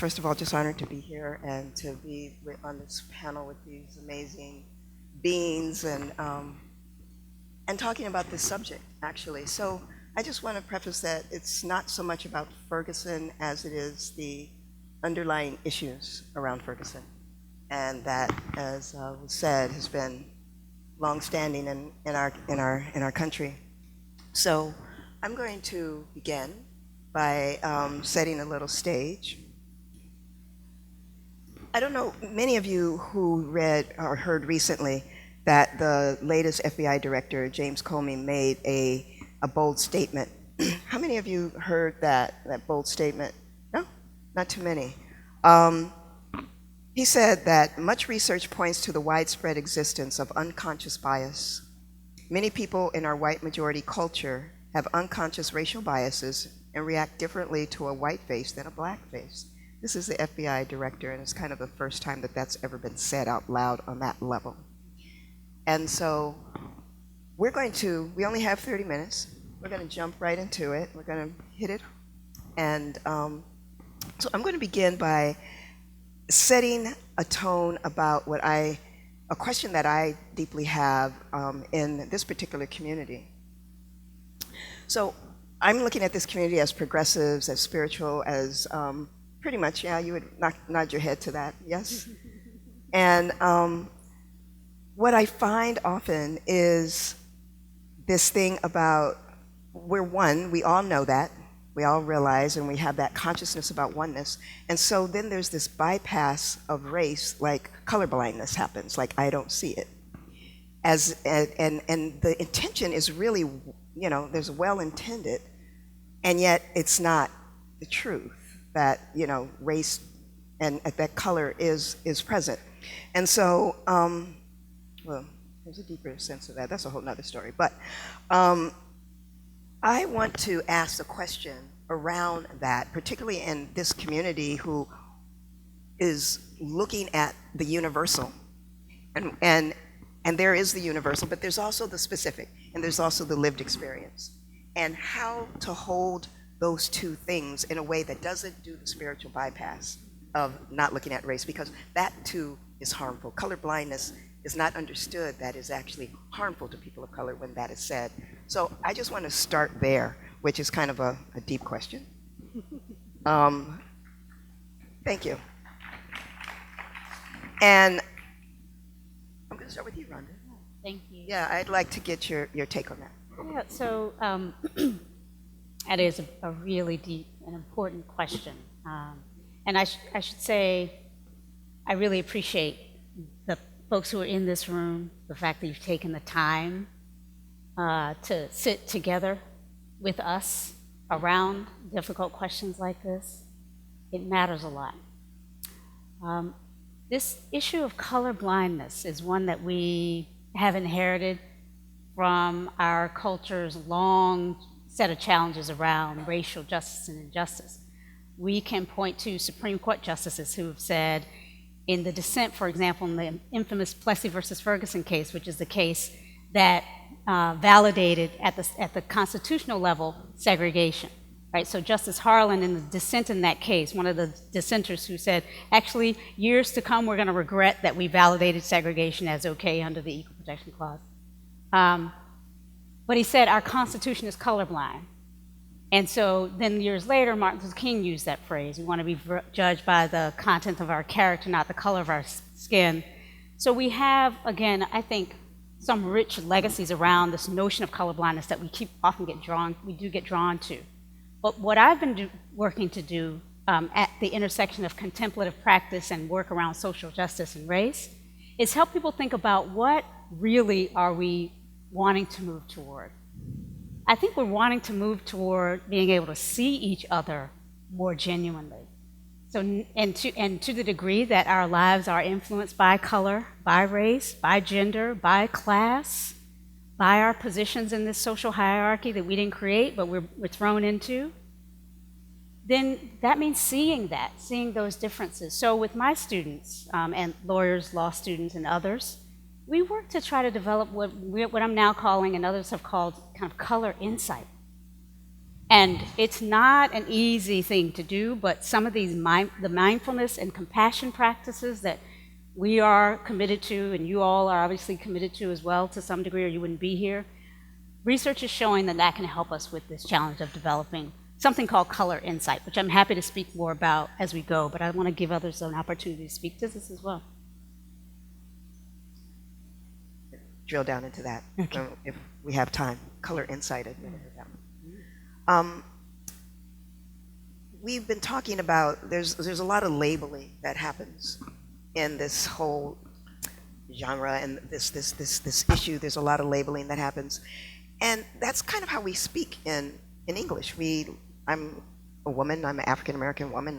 first of all, just honored to be here and to be on this panel with these amazing beings and talking about this subject, actually. So I just want to preface that it's not so much about Ferguson as it is the underlying issues around Ferguson. And that, as was said, has been longstanding in our country. So I'm going to begin by setting a little stage. I don't know, many of you who read or heard recently that the latest FBI director, James Comey, made a bold statement. How many of you heard that bold statement? No? Not too many. He said that much research points to the widespread existence of unconscious bias. Many people in our white majority culture have unconscious racial biases and react differently to a white face than a black face. This is the FBI director, and it's kind of the first time that that's ever been said out loud on that level. And so we only have 30 minutes. We're going to jump right into it. We're going to hit it. And so I'm going to begin by setting a tone about a question that I deeply have in this particular community. So I'm looking at this community as progressives, as spiritual, as pretty much, yeah, you would nod your head to that, yes? And what I find often is this thing about we're one, we all know that, we all realize, and we have that consciousness about oneness. And so then there's this bypass of race, like colorblindness happens, like I don't see it. And the intention is really, there's well-intended, and yet it's not the truth that, race and that color is present. And so, well, there's a deeper sense of that. That's a whole nother story. But I want to ask a question around that, particularly in this community who is looking at the universal. And there is the universal, but there's also the specific, and there's also the lived experience. And how to hold those two things in a way that doesn't do the spiritual bypass of not looking at race, because that too is harmful. Color blindness is not understood that is actually harmful to people of color when that is said. So I just want to start there, which is kind of a deep question. Thank you. And I'm going to start with you, Rhonda. Thank you. Yeah, I'd like to get your take on that. Yeah, so that is a really deep and important question. And I should say, I really appreciate the folks who are in this room, the fact that you've taken the time to sit together with us around difficult questions like this. It matters a lot. This issue of color blindness is one that we have inherited from our culture's long set of challenges around racial justice and injustice. We can point to Supreme Court justices who have said, in the dissent, for example, in the infamous Plessy versus Ferguson case, which is the case that validated at the constitutional level segregation, right? So Justice Harlan, in the dissent in that case, one of the dissenters who said, actually, years to come, we're going to regret that we validated segregation as okay under the Equal Protection Clause. But he said, our Constitution is colorblind. And so then years later, Martin Luther King used that phrase. We want to be judged by the content of our character, not the color of our skin. So we have, again, I think, some rich legacies around this notion of colorblindness that we do get drawn to. But what I've been working to do at the intersection of contemplative practice and work around social justice and race is help people think about what really are we wanting to move toward. I think we're wanting to move toward being able to see each other more genuinely. So, and to the degree that our lives are influenced by color, by race, by gender, by class, by our positions in this social hierarchy that we didn't create, but we're thrown into, then that means seeing those differences. So with my students, and lawyers, law students, and others, we work to try to develop what I'm now calling, and others have called, kind of color insight. And it's not an easy thing to do, but some of these the mindfulness and compassion practices that we are committed to, and you all are obviously committed to as well to some degree, or you wouldn't be here, research is showing that that can help us with this challenge of developing something called color insight, which I'm happy to speak more about as we go, but I want to give others an opportunity to speak to this as well. Drill down into that, Okay. if we have time. Color insight, I'd never heard that one. We've been talking about, there's a lot of labeling that happens in this whole genre and this issue. There's a lot of labeling that happens, and that's kind of how we speak in English. I'm a woman. I'm an African American woman.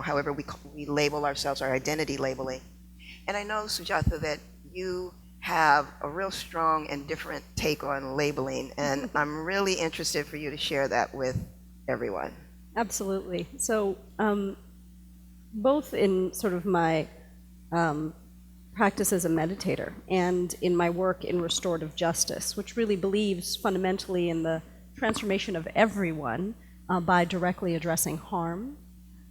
However we label ourselves, our identity labeling. And I know, Sujatha, that you have a real strong and different take on labeling, and I'm really interested for you to share that with everyone. Absolutely. So both in sort of my practice as a meditator and in my work in restorative justice, which really believes fundamentally in the transformation of everyone by directly addressing harm,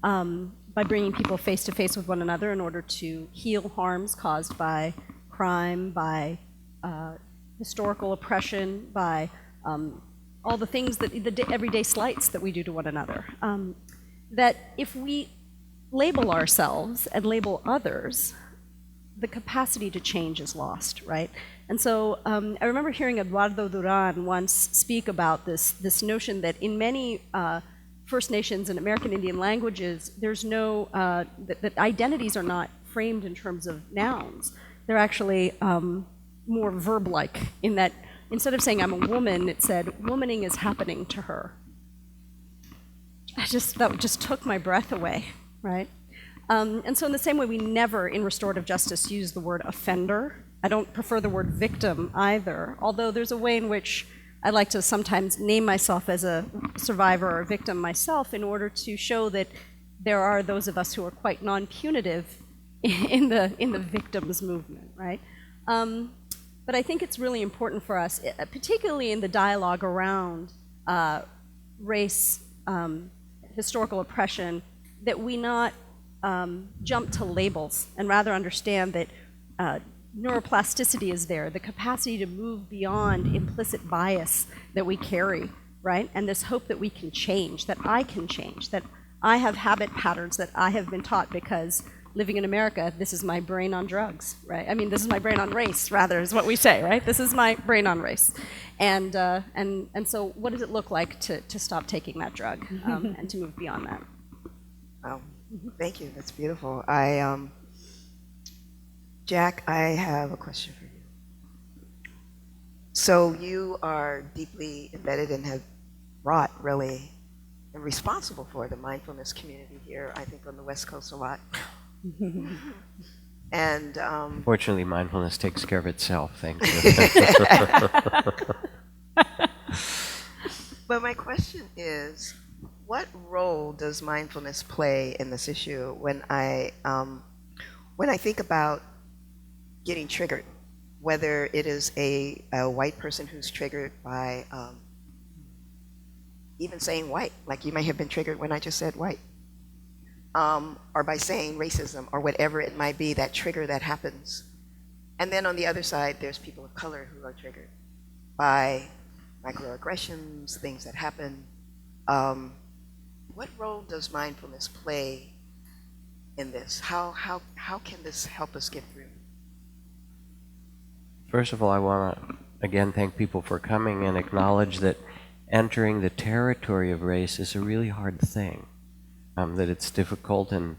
by bringing people face to face with one another in order to heal harms caused by crime, by historical oppression, by all the things that the everyday slights that we do to one another. That if we label ourselves and label others, the capacity to change is lost, right? And so I remember hearing Eduardo Duran once speak about this notion that in many First Nations and American Indian languages, there's no, that identities are not framed in terms of nouns. They're actually more verb-like in that instead of saying I'm a woman, it said womaning is happening to her. That just took my breath away, right? And so in the same way, we never in restorative justice use the word offender. I don't prefer the word victim either, although there's a way in which I like to sometimes name myself as a survivor or a victim myself in order to show that there are those of us who are quite non-punitive in the victims movement, right? But I think it's really important for us, particularly in the dialogue around race, historical oppression, that we not jump to labels and rather understand that neuroplasticity is there, the capacity to move beyond implicit bias that we carry, right? And this hope that we can change, that I can change, that I have habit patterns that I have been taught because living in America, this is my brain on drugs, right? I mean, this is my brain on race, rather, is what we say, right? This is my brain on race. And so what does it look like to stop taking that drug and to move beyond that? Wow, thank you, that's beautiful. Jack, I have a question for you. So you are deeply embedded and have brought really and responsible for the mindfulness community here, I think on the West Coast a lot. And fortunately, mindfulness takes care of itself, thank you. But my question is, what role does mindfulness play in this issue when I think about getting triggered, whether it is a white person who's triggered by even saying white, like you may have been triggered when I just said white, or by saying racism or whatever it might be, that trigger that happens. And then on the other side, there's people of color who are triggered by microaggressions, things that happen. What role does mindfulness play in this? How can this help us get through? First of all, I want to again thank people for coming and acknowledge that entering the territory of race is a really hard thing, that it's difficult and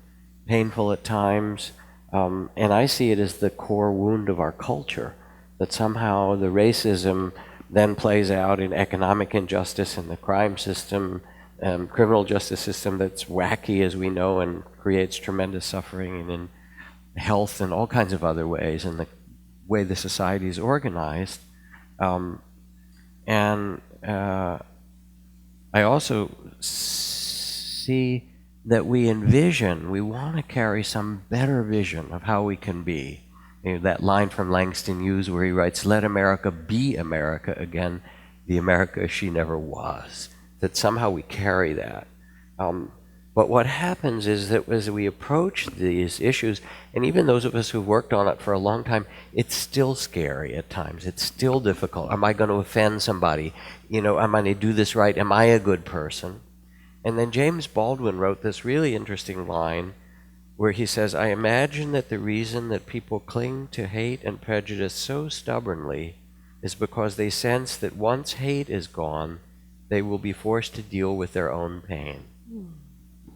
painful at times, and I see it as the core wound of our culture, that somehow the racism then plays out in economic injustice in the crime system, criminal justice system that's wacky, as we know, and creates tremendous suffering, and in health and all kinds of other ways, and the way the society is organized. I also see that we want to carry some better vision of how we can be. You know, that line from Langston Hughes where he writes, "Let America be America again, the America she never was." that somehow we carry that. But what happens is that as we approach these issues, and even those of us who've worked on it for a long time, it's still scary at times. It's still difficult. Am I going to offend somebody? Am I going to do this right? Am I a good person? And then James Baldwin wrote this really interesting line where he says, I imagine that the reason that people cling to hate and prejudice so stubbornly is because they sense that once hate is gone, they will be forced to deal with their own pain.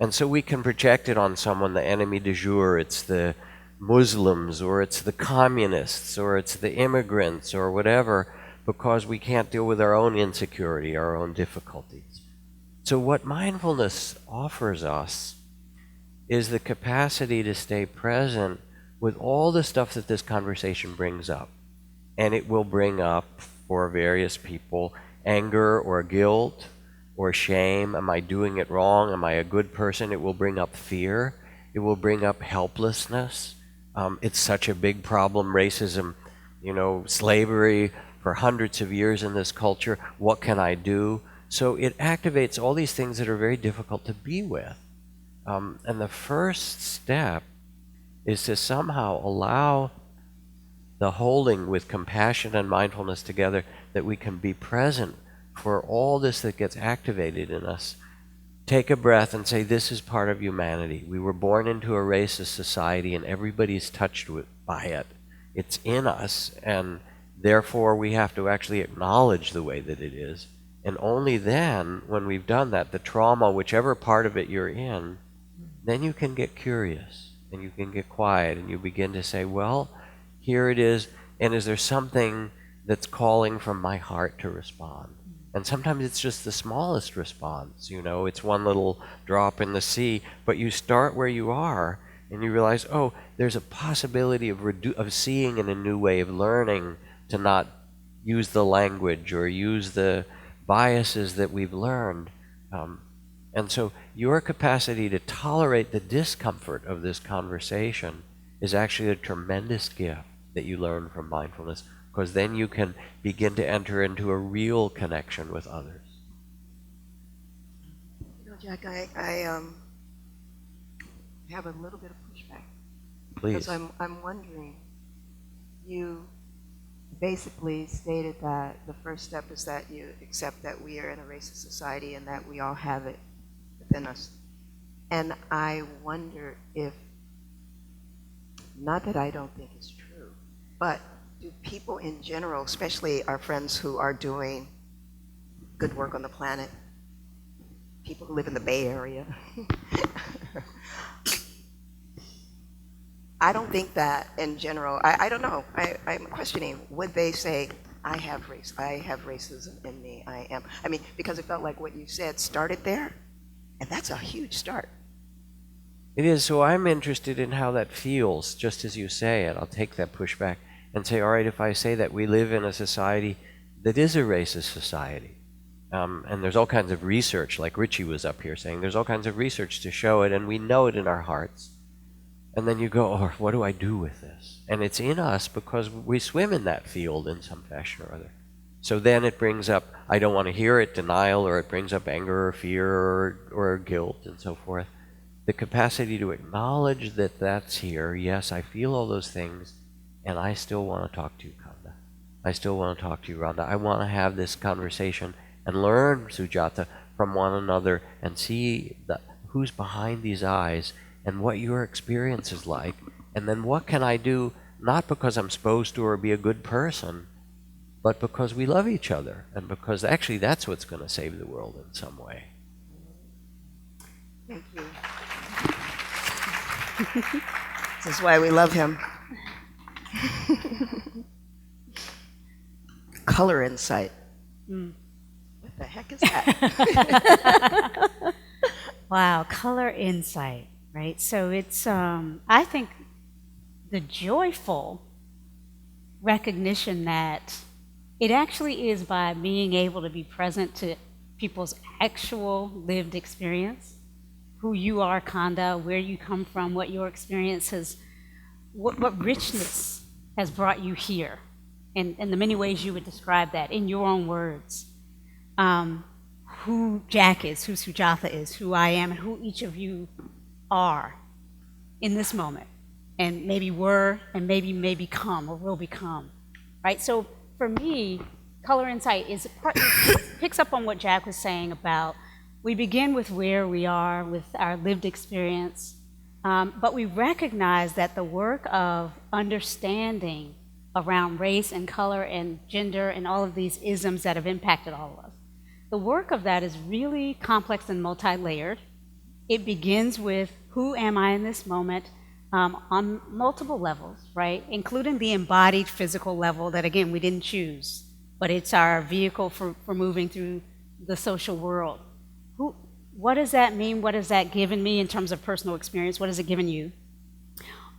And so we can project it on someone, the enemy du jour. It's the Muslims, or it's the communists, or it's the immigrants, or whatever, because we can't deal with our own insecurity, our own difficulties. So what mindfulness offers us is the capacity to stay present with all the stuff that this conversation brings up. And it will bring up, for various people, anger or guilt, or shame. Am I doing it wrong? Am I a good person? It will bring up fear. It will bring up helplessness. It's such a big problem, racism, slavery for hundreds of years in this culture. What can I do? So it activates all these things that are very difficult to be with. And the first step is to somehow allow the holding with compassion and mindfulness together, that we can be present for all this that gets activated in us. Take a breath and say, this is part of humanity. We were born into a racist society and everybody's touched by it. It's in us, and therefore we have to actually acknowledge the way that it is. And only then, when we've done that, the trauma, whichever part of it you're in, then you can get curious and you can get quiet and you begin to say, well, here it is, and is there something that's calling from my heart to respond? And sometimes it's just the smallest response, it's one little drop in the sea, but you start where you are and you realize, oh, there's a possibility of seeing in a new way, of learning to not use the language or use the biases that we've learned. And so your capacity to tolerate the discomfort of this conversation is actually a tremendous gift that you learn from mindfulness, because then you can begin to enter into a real connection with others. Jack, I have a little bit of pushback. Please. Because I'm wondering, you basically stated that the first step is that you accept that we are in a racist society and that we all have it within us. And I wonder if, not that I don't think it's true, but do people in general, especially our friends who are doing good work on the planet, people who live in the Bay Area, I don't think that in general, I don't know, I'm questioning, would they say, I have racism in me, because it felt like what you said started there, and that's a huge start. It is. So I'm interested in how that feels, just as you say it. I'll take that pushback and say, all right, if I say that we live in a society that is a racist society, and there's all kinds of research, like Richie was up here saying, there's all kinds of research to show it, and we know it in our hearts. And then you go, oh, what do I do with this? And it's in us because we swim in that field in some fashion or other. So then it brings up, I don't want to hear it, denial, or it brings up anger or fear or guilt and so forth. The capacity to acknowledge that that's here, yes, I feel all those things, and I still want to talk to you, Konda. I still want to talk to you, Rhonda. I want to have this conversation and learn, Sujatha, from one another and see who's behind these eyes and what your experience is like. And then what can I do, not because I'm supposed to or be a good person, but because we love each other, and because actually that's what's going to save the world in some way. Thank you. This is why we love him. Color insight. What the heck is that? Wow, color insight, right? So it's, I think, the joyful recognition that it actually is by being able to be present to people's actual lived experience, who you are, Konda, where you come from, what your experience has, what richness has brought you here, and the many ways you would describe that in your own words. who Jack is, who Sujatha is, who I am, and who each of you are in this moment, and maybe were, and maybe may become or will become, right? So for me, color insight picks up on what Jack was saying about we begin with where we are with our lived experience, but we recognize that the work of understanding around race and color and gender and all of these isms that have impacted all of us, the work of that is really complex and multi-layered. It begins with who am I in this moment on multiple levels, right? Including the embodied physical level that, again, we didn't choose, but it's our vehicle for moving through the social world. What does that mean? What has that given me in terms of personal experience? What has it given you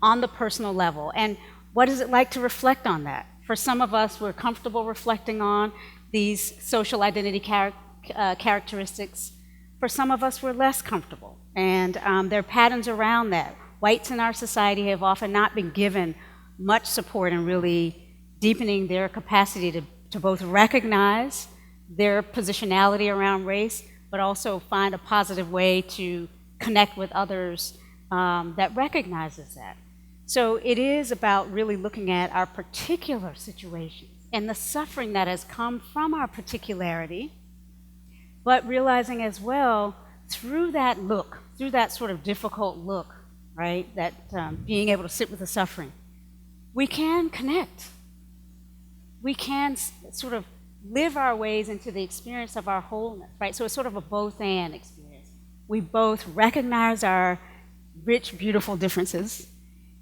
on the personal level? And what is it like to reflect on that? For some of us, we're comfortable reflecting on these social identity characteristics. For some of us, we're less comfortable. And there are patterns around that. Whites in our society have often not been given much support in really deepening their capacity to both recognize their positionality around race, but also find a positive way to connect with others that recognizes that. So it is about really looking at our particular situations and the suffering that has come from our particularity, but realizing as well through that look, through that sort of difficult look, right, that being able to sit with the suffering, we can connect. We can sort of live our ways into the experience of our wholeness, right? So it's sort of a both-and experience. We both recognize our rich, beautiful differences,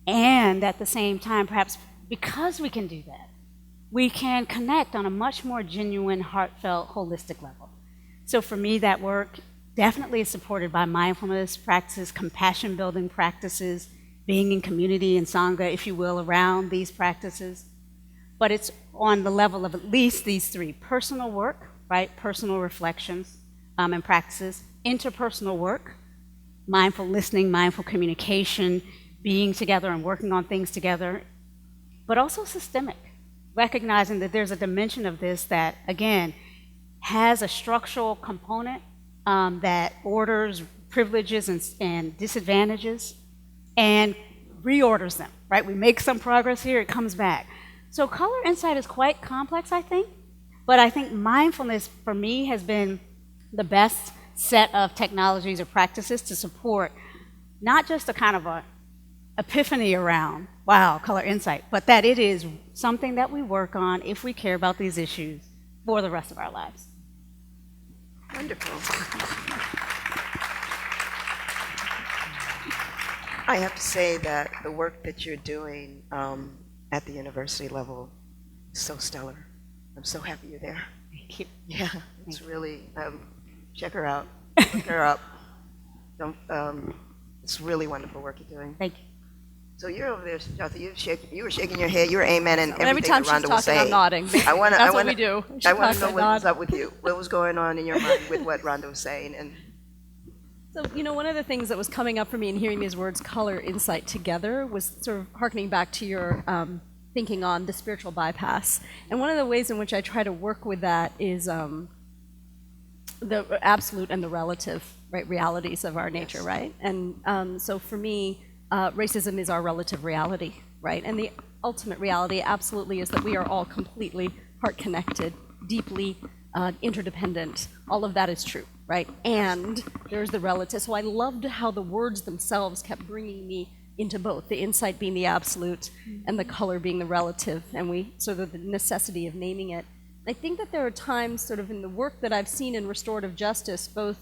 and at the same time, perhaps because we can do that, we can connect on a much more genuine, heartfelt, holistic level. So for me, that work definitely is supported by mindfulness practices, compassion-building practices, being in community and sangha, if you will, around these practices. But it's on the level of at least these three: personal work, right, personal reflections and practices, interpersonal work, mindful listening, mindful communication, being together and working on things together, but also systemic, recognizing that there's a dimension of this that, again, has a structural component that orders privileges and disadvantages and reorders them, right? We make some progress here, it comes back. So color insight is quite complex, I think, but I think mindfulness for me has been the best set of technologies or practices to support not just a kind of a epiphany around, wow, color insight, but that it is something that we work on if we care about these issues for the rest of our lives. Wonderful. I have to say that the work that you're doing at the university level is so stellar. I'm so happy you're there. Thank you. Yeah, it's really, check her out, look her up. It's really wonderful work you're doing. Thank you. So you're over there, Sujatha, you were shaking your head, you were amen and everything Every time that Rhonda she's was talking, saying. I'm nodding. That's what we do. I want to know what was up with you. What was going on in your mind with what Rhonda was saying? And So, one of the things that was coming up for me in hearing these words, color, insight, together, was sort of hearkening back to your thinking on the spiritual bypass. And one of the ways in which I try to work with that is the absolute and the relative, right, realities of our nature, right? And so for me, racism is our relative reality, right? And the ultimate reality absolutely is that we are all completely heart-connected, deeply interdependent. All of that is true, right? And there's the relative. So I loved how the words themselves kept bringing me into both, the insight being the absolute and the color being the relative, and we sort of the necessity of naming it. I think that there are times sort of in the work that I've seen in restorative justice, both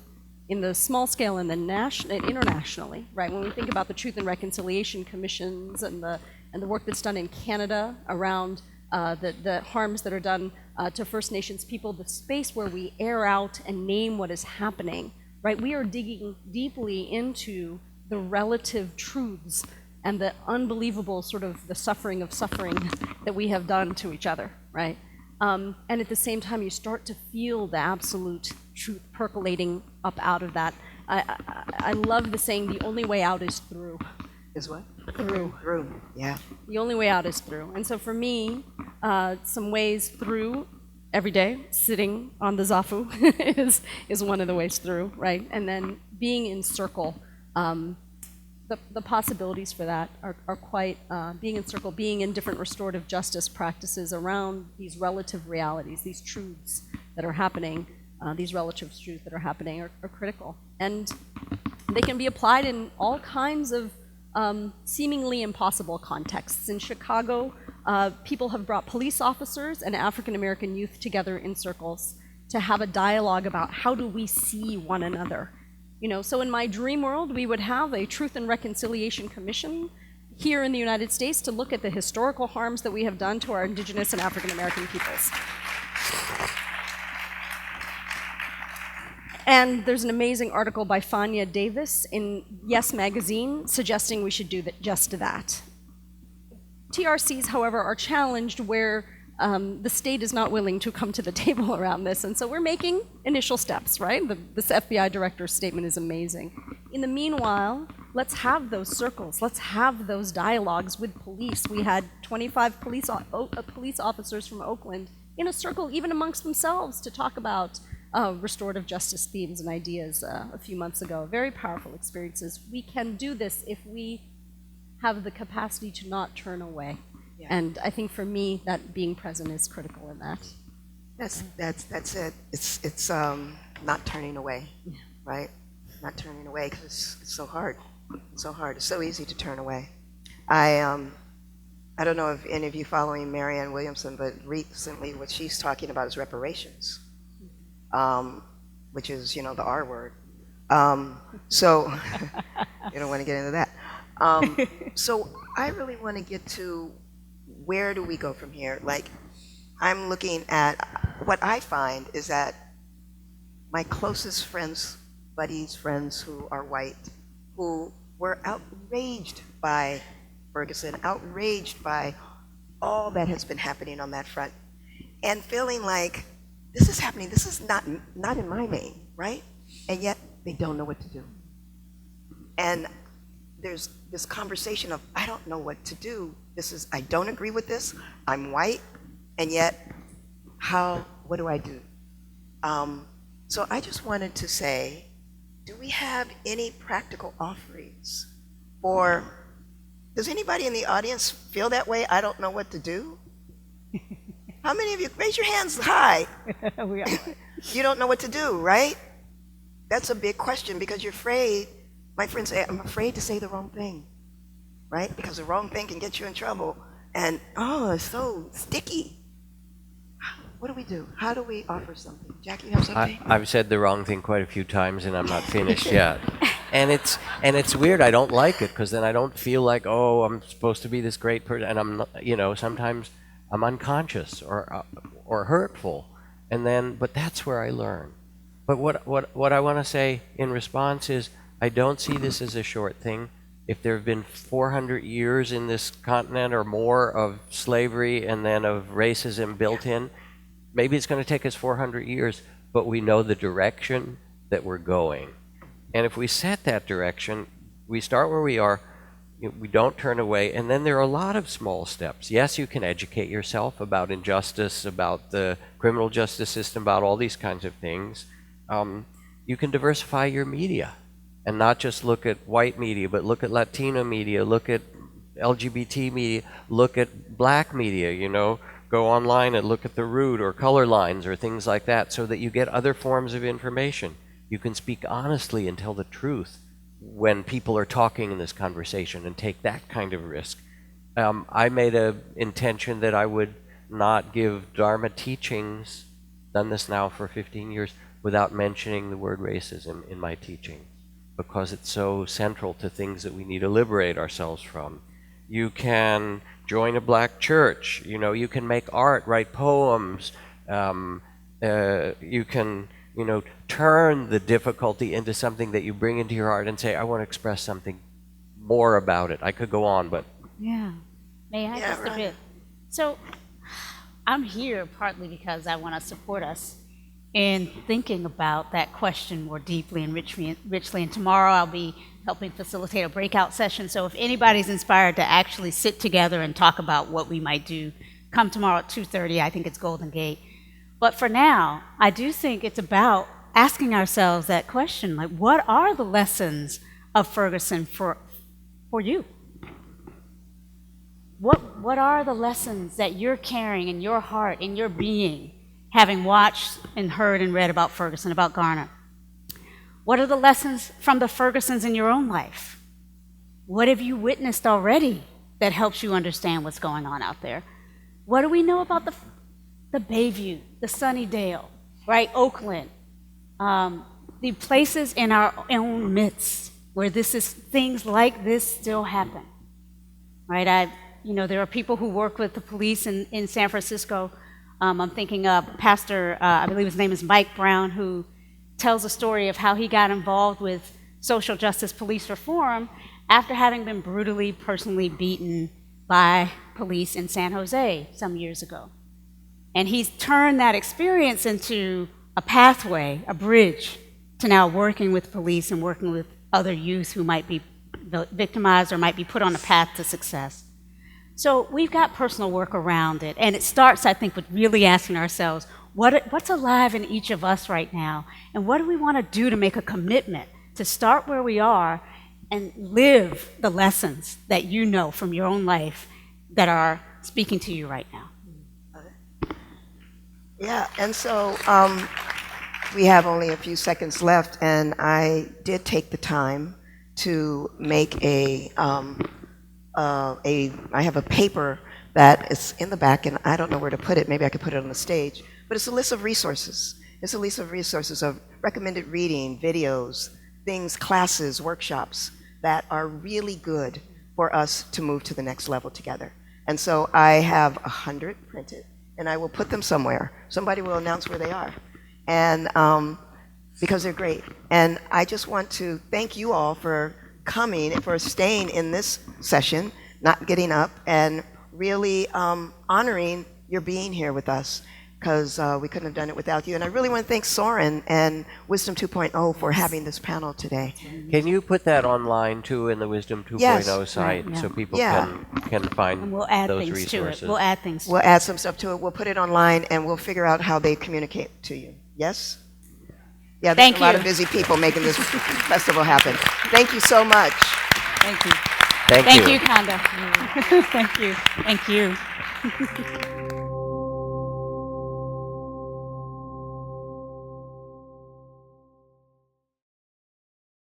in the small scale and the internationally, right? When we think about the Truth and Reconciliation Commissions and the work that's done in Canada around the harms that are done to First Nations people, the space where we air out and name what is happening, right? We are digging deeply into the relative truths and the unbelievable sort of the suffering of suffering that we have done to each other, right? And at the same time, you start to feel the absolute truth percolating up out of that. I love the saying, the only way out is through. is what? Through. Through, yeah. The only way out is through. And so for me, some ways through every day sitting on the zafu is one of the ways through, right? And then being in circle, the possibilities for that are quite, being in circle, being in different restorative justice practices around these relative realities, these truths that are happening, these relative truths that are happening are critical. And they can be applied in all kinds of seemingly impossible contexts. In Chicago, people have brought police officers and African American youth together in circles to have a dialogue about how do we see one another. You know, so in my dream world, we would have a Truth and Reconciliation Commission here in the United States to look at the historical harms that we have done to our indigenous and African American peoples. And there's an amazing article by Fania Davis in Yes Magazine suggesting we should do just that. TRCs, however, are challenged where the state is not willing to come to the table around this, and so we're making initial steps, right? This FBI director's statement is amazing. In the meanwhile, let's have those circles, let's have those dialogues with police. We had 25 police officers from Oakland in a circle, even amongst themselves, to talk about restorative justice themes and ideas a few months ago. Very powerful experiences. We can do this if we have the capacity to not turn away. Yeah. And I think for me, that being present is critical in that. That's it. It's not turning away, yeah. Right? Not turning away, because it's so hard. It's so hard. It's so easy to turn away. I don't know if any of you following Marianne Williamson, but recently what she's talking about is reparations, which is, you know, the R word. So you don't want to get into that. So I really want to get to where do we go from here? Like, I'm looking at what I find is that my closest friends, buddies, friends who are white, who were outraged by Ferguson, outraged by all that has been happening on that front, and feeling like this is happening, this is not in my name, right? And yet they don't know what to do. And there's this conversation of, I don't know what to do. I don't agree with this. I'm white, and yet, what do I do? So I just wanted to say, do we have any practical offerings? Or does anybody in the audience feel that way? I don't know what to do? How many of you, raise your hands high. We are. You don't know what to do, right? That's a big question because you're afraid. My friends say, I'm afraid to say the wrong thing, right? Because the wrong thing can get you in trouble. And, oh, it's so sticky. What do we do? How do we offer something? Jackie, you have something? I've said the wrong thing quite a few times, and I'm not finished yet. And it's weird. I don't like it, because then I don't feel like, oh, I'm supposed to be this great person. And I'm not, you know, sometimes I'm unconscious or hurtful. And then, but that's where I learn. But what I want to say in response is, I don't see this as a short thing. If there have been 400 years in this continent or more of slavery and then of racism built in, maybe it's going to take us 400 years, but we know the direction that we're going. And if we set that direction, we start where we are, we don't turn away, and then there are a lot of small steps. Yes, you can educate yourself about injustice, about the criminal justice system, about all these kinds of things. You can diversify your media. And not just look at white media, but look at Latino media, look at LGBT media, look at black media, you know, go online and look at the Root or Color Lines or things like that so that you get other forms of information. You can speak honestly and tell the truth when people are talking in this conversation and take that kind of risk. I made an intention that I would not give Dharma teachings, done this now for 15 years, without mentioning the word racism in my teaching, because it's so central to things that we need to liberate ourselves from. You can join a black church, you know, you can make art, write poems, you can, you know, turn the difficulty into something that you bring into your art and say, I want to express something more about it. I could go on, but... Yeah. May I just a bit? So, I'm here partly because I want to support us in thinking about that question more deeply and richly. And tomorrow I'll be helping facilitate a breakout session. So if anybody's inspired to actually sit together and talk about what we might do, come tomorrow at 2:30. I think it's Golden Gate. But for now, I do think it's about asking ourselves that question, like, what are the lessons of Ferguson for you? What are the lessons that you're carrying in your heart, in your being, having watched and heard and read about Ferguson, about Garner? What are the lessons from the Fergusons in your own life? What have you witnessed already that helps you understand what's going on out there? What do we know about the Bayview, the Sunnydale, right, Oakland, the places in our own midst where things like this still happen, right? There are people who work with the police in San Francisco. I'm thinking of Pastor, I believe his name is Mike Brown, who tells a story of how he got involved with social justice police reform after having been brutally, personally beaten by police in San Jose some years ago. And he's turned that experience into a pathway, a bridge, to now working with police and working with other youth who might be victimized or might be put on a path to success. So we've got personal work around it, and it starts, I think, with really asking ourselves, what's alive in each of us right now, and what do we want to do to make a commitment to start where we are and live the lessons that you know from your own life that are speaking to you right now? Yeah, and so we have only a few seconds left, and I did take the time to make I have a paper that is in the back, and I don't know where to put it. Maybe I could put it on the stage. But it's a list of resources. It's a list of resources of recommended reading, videos, things, classes, workshops that are really good for us to move to the next level together. And so I have 100 printed, and I will put them somewhere. Somebody will announce where they are. And because they're great. And I just want to thank you all for coming and for staying in this session, not getting up, and really honoring your being here with us, because we couldn't have done it without you. And I really want to thank Soren and Wisdom 2.0 for having this panel today. Can you put that online too in the Wisdom 2.0 Yes. site Right, yeah. so people Yeah. can find And we'll add those things resources? to it. We'll add things to We'll it. add some stuff to it. We'll put it online, and we'll figure out how they communicate to you. Yes? Yeah, there's Thank a lot you. of busy people making this festival happen. Thank you so much. Thank you. Thank Thank you. you, Konda. Thank you. Thank you.